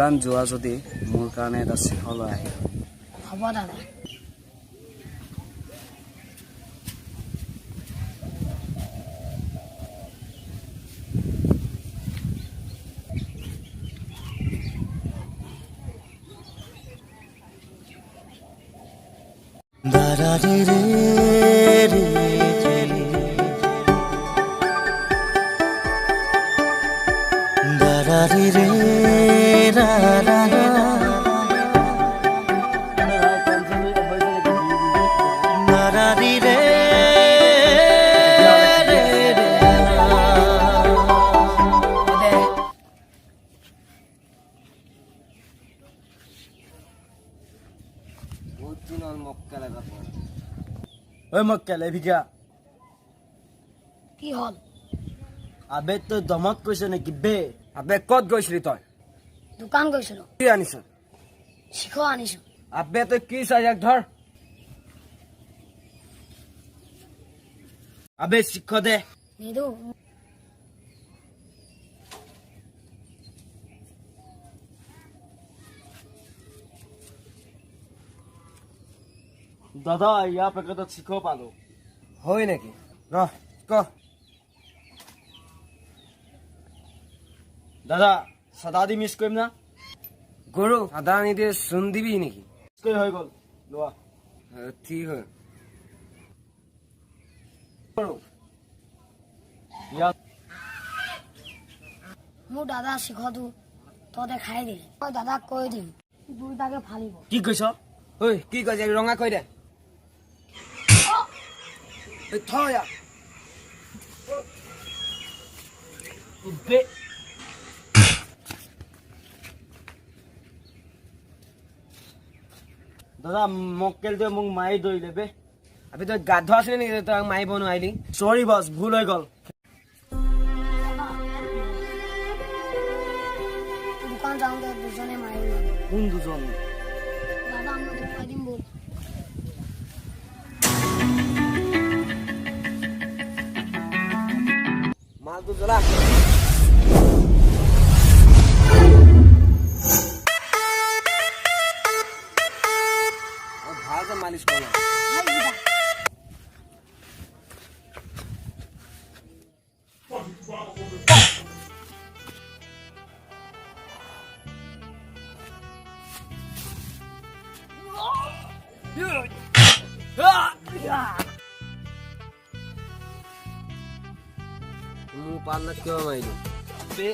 ভূটান যোৱা যদি মোৰ কাৰণে এটা চিঠি লৈ আহিব। হ'ব দাদা। ঐ মক্কেল ভিকা কি হ'ল? আবে তই দমত কৈছ নেকি বে? আবে ক'ত গৈছিলি তই? দোকান গৈছিলো। কি আনিছ? শিখৰ আনিছো। আবে তই কি চাই এক ধৰ। আবে শিখ দে। নিদো। দাদা ইয়াৰ পেকেটত শিখ পালো। হয় নেকি? ৰহ ক। দাদা চাদা দি মিছ কৰিম না? গৰু চাদা নিদিয়ে চূণ দিবি নেকি? হৈ গ'ল লোৱা। ঠিক হয়। মোৰ দাদা শিখৰটো তহঁতে খাই দিলে। মই দাদাক কৈ দিম দুইটাকে ফালিব। কি কৈছ? ঐ কি কৈছ ৰঙা কৈ দে। থয়া দাদা মক্কেলটোৱে মোক মাৰি ধৰিলে বে। আবে তই গাধ আছিলি নেকি তই মাৰিব নোৱাৰিলি? চৰি বছ ভুল হৈ গ'ল। দোকান যাওঁতে দুজনে মাৰিলে। কোন দুজন? দাদা মই দেখুৱাই দিম বল। মালটো জ্বলা। ভালকে মালিচ কৰ না। মোৰ পাৰ্টনাৰ কিয় মাৰিলো? বে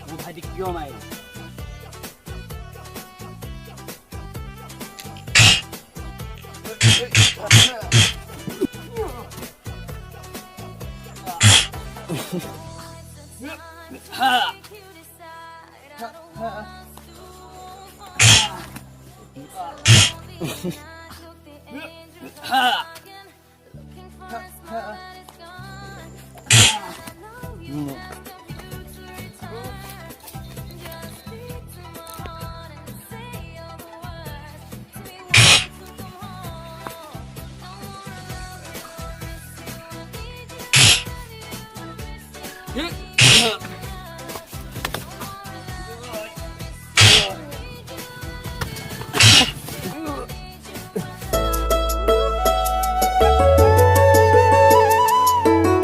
মোৰ ভাইটিক কিয় মাৰিলো?